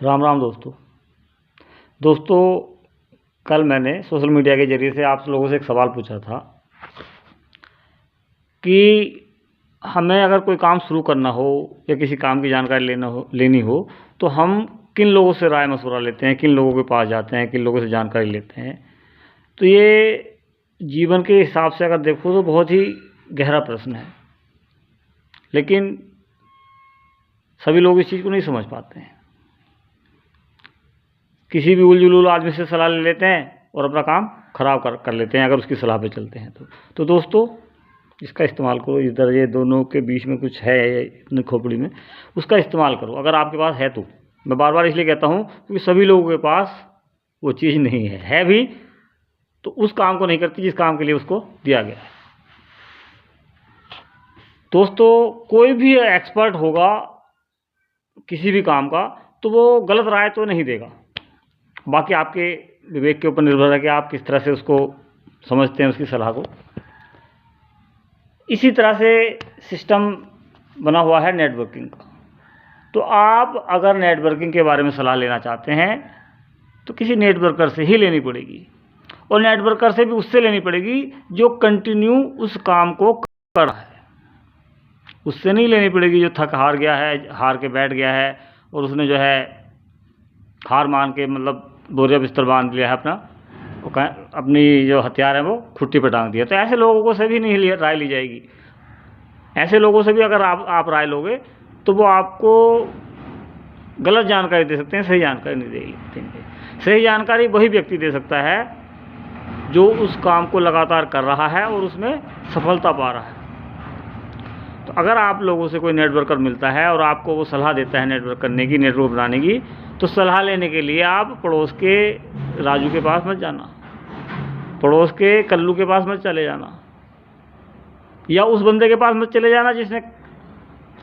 राम राम दोस्तों, कल मैंने सोशल मीडिया के ज़रिए से आप लोगों से एक सवाल पूछा था कि हमें अगर कोई काम शुरू करना हो या किसी काम की जानकारी लेनी हो तो हम किन लोगों से राय मशवरा लेते हैं, किन लोगों के पास जाते हैं, किन लोगों से जानकारी लेते हैं। तो ये जीवन के हिसाब से अगर देखो तो बहुत ही गहरा प्रश्न है, लेकिन सभी लोग इस चीज़ को नहीं समझ पाते हैं। किसी भी उलझुल आदमी से सलाह ले लेते हैं और अपना काम खराब कर लेते हैं अगर उसकी सलाह पे चलते हैं तो दोस्तों इसका इस्तेमाल करो। इधर ये दोनों के बीच में कुछ है इतनी खोपड़ी में, उसका इस्तेमाल करो अगर आपके पास है तो। मैं बार बार इसलिए कहता हूँ क्योंकि सभी लोगों के पास वो चीज़ नहीं है भी तो उस काम को नहीं करती जिस काम के लिए उसको दिया गया है। दोस्तों कोई भी एक्सपर्ट होगा किसी भी काम का तो वो गलत राय तो नहीं देगा, बाकी आपके विवेक के ऊपर निर्भर है कि आप किस तरह से उसको समझते हैं, उसकी सलाह को। इसी तरह से सिस्टम बना हुआ है नेटवर्किंग का। तो आप अगर नेटवर्किंग के बारे में सलाह लेना चाहते हैं तो किसी नेटवर्कर से ही लेनी पड़ेगी, और नेटवर्कर से भी उससे लेनी पड़ेगी जो कंटिन्यू उस काम को कर रहा है। उससे नहीं लेनी पड़ेगी जो थक हार गया है, हार के बैठ गया है और उसने जो है हार मान के मतलब बोरिया बिस्तर बांध लिया है अपनी जो हथियार है वो खुट्टी पर टांग दिया। तो ऐसे लोगों को से भी नहीं राय ली जाएगी। ऐसे लोगों से भी अगर आप राय लोगे तो वो आपको गलत जानकारी दे सकते हैं, सही जानकारी नहीं देंगे। सही जानकारी वही व्यक्ति दे सकता है जो उस काम को लगातार कर रहा है और उसमें सफलता पा रहा है। तो अगर आप लोगों से कोई नेटवर्कर मिलता है और आपको वो सलाह देता है नेटवर्क करने की, नेटवर्क बनाने की, तो सलाह लेने के लिए आप पड़ोस के राजू के पास मत जाना, पड़ोस के कल्लू के पास मत चले जाना, या उस बंदे के पास मत चले जाना जिसने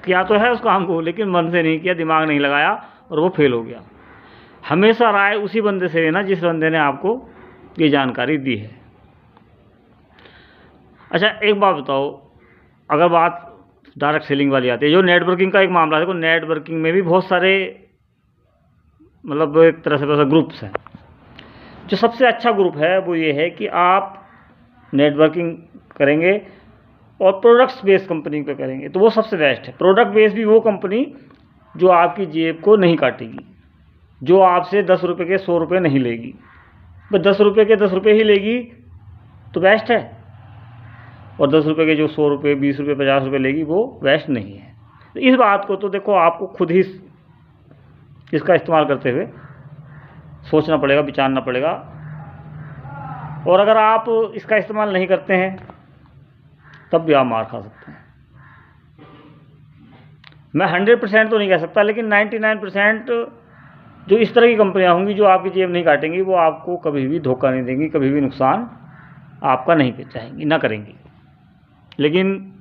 किया तो है उस काम को लेकिन मन से नहीं किया, दिमाग नहीं लगाया और वो फेल हो गया। हमेशा राय उसी बंदे से लेना जिस बंदे ने आपको ये जानकारी दी है। अच्छा एक बात बताओ, अगर बात डायरेक्ट सेलिंग वाली आती है, जो नेटवर्किंग का एक मामला है, देखो नेटवर्किंग में भी बहुत सारे मतलब एक तरह से ग्रुप्स हैं। जो सबसे अच्छा ग्रुप है वो ये है कि आप नेटवर्किंग करेंगे और प्रोडक्ट्स बेस्ड कंपनी पे करेंगे तो वो सबसे बेस्ट है। प्रोडक्ट बेस्ड भी वो कंपनी जो आपकी जेब को नहीं काटेगी, जो आपसे 10 रुपये के 100 रुपये नहीं लेगी, बस 10 रुपये के 10 रुपये ही लेगी तो बेस्ट है, और 10 रुपये के जो 100 रुपये 20 रुपये 50 रुपये लेगी वो बेस्ट नहीं है। तो इस बात को तो देखो आपको खुद ही इसका इस्तेमाल करते हुए सोचना पड़ेगा, विचारना पड़ेगा। और अगर आप इसका इस्तेमाल नहीं करते हैं तब भी आप मार खा सकते हैं। मैं 100% तो नहीं कह सकता, लेकिन 99% जो इस तरह की कंपनियां होंगी जो आपकी जेब नहीं काटेंगी वो आपको कभी भी धोखा नहीं देंगी, कभी भी नुकसान आपका नहीं चाहेंगी, ना करेंगी। लेकिन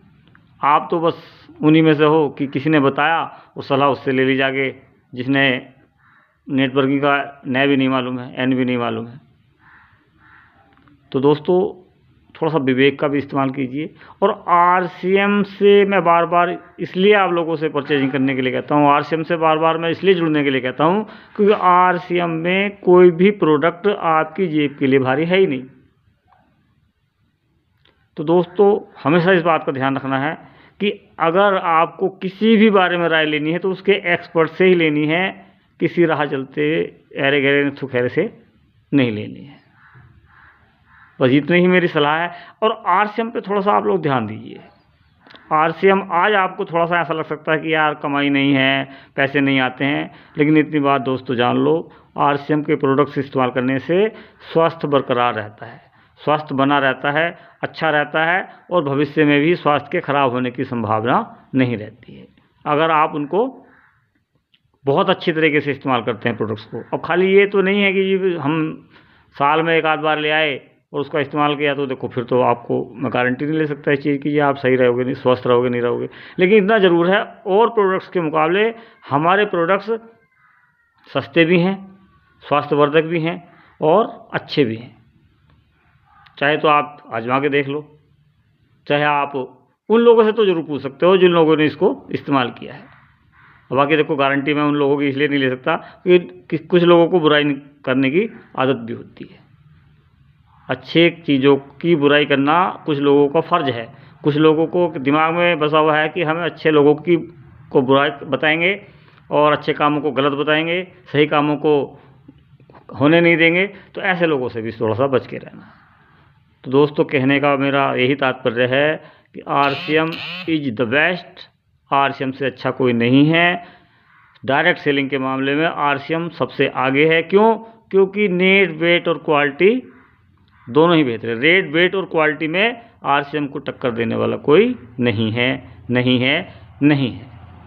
आप तो बस उन्हीं में से हो कि किसी ने बताया वो सलाह उससे ले ली जाके, जिसने नेटवर्किंग का न भी नहीं मालूम है, एन भी नहीं मालूम है। तो दोस्तों थोड़ा सा विवेक का भी इस्तेमाल कीजिए। और आरसीएम से मैं बार बार इसलिए आप लोगों से परचेजिंग करने के लिए कहता हूँ, आरसीएम से बार बार मैं इसलिए जुड़ने के लिए कहता हूँ क्योंकि आरसीएम में कोई भी प्रोडक्ट आपकी जेब के लिए भारी है ही नहीं। तो दोस्तों हमेशा इस बात का ध्यान रखना है कि अगर आपको किसी भी बारे में राय लेनी है तो उसके एक्सपर्ट से ही लेनी है, किसी राह चलते ऐरे गहरे थुखैरे से नहीं लेनी है। बस इतनी ही मेरी सलाह है। और आरसीएम पे थोड़ा सा आप लोग ध्यान दीजिए। आरसीएम आज आपको थोड़ा सा ऐसा लग सकता है कि यार कमाई नहीं है, पैसे नहीं आते हैं, लेकिन इतनी बात दोस्तों जान लो, आरसीएम के प्रोडक्ट्स इस्तेमाल करने से स्वास्थ्य बरकरार रहता है, स्वास्थ्य बना रहता है, अच्छा रहता है, और भविष्य में भी स्वास्थ्य के खराब होने की संभावना नहीं रहती है अगर आप उनको बहुत अच्छी तरीके से इस्तेमाल करते हैं प्रोडक्ट्स को। अब खाली ये तो नहीं है कि हम साल में एक आध बार ले आए और उसका इस्तेमाल किया तो देखो फिर तो आपको मैं गारंटी नहीं ले सकता इस चीज़ की कि आप सही रहोगे, नहीं स्वस्थ रहोगे, नहीं रहोगे। लेकिन इतना ज़रूर है और प्रोडक्ट्स के मुकाबले हमारे प्रोडक्ट्स सस्ते भी हैं, स्वास्थ्यवर्धक भी हैं और अच्छे भी हैं। चाहे तो आप आजमा के देख लो, चाहे आप उन लोगों से तो ज़रूर पूछ सकते हो जिन लोगों ने इसको इस्तेमाल किया है। बाकी देखो गारंटी मैं उन लोगों की इसलिए नहीं ले सकता कि कुछ लोगों को बुराई करने की आदत भी होती है। अच्छे चीज़ों की बुराई करना कुछ लोगों का फ़र्ज है। कुछ लोगों को दिमाग में बसा हुआ है कि हमें अच्छे लोगों को बुराई बताएंगे और अच्छे कामों को गलत बताएंगे, सही कामों को होने नहीं देंगे। तो ऐसे लोगों से भी थोड़ा सा बच के रहना। तो दोस्तों, कहने का मेरा यही तात्पर्य है कि RCM is the best. RCM से अच्छा कोई नहीं है। डायरेक्ट सेलिंग के मामले में RCM सबसे आगे है। क्यों? क्योंकि नेट, वेट और क्वालिटी दोनों ही बेहतर है। रेट, वेट और क्वालिटी में RCM को टक्कर देने वाला कोई नहीं है, नहीं है, नहीं है।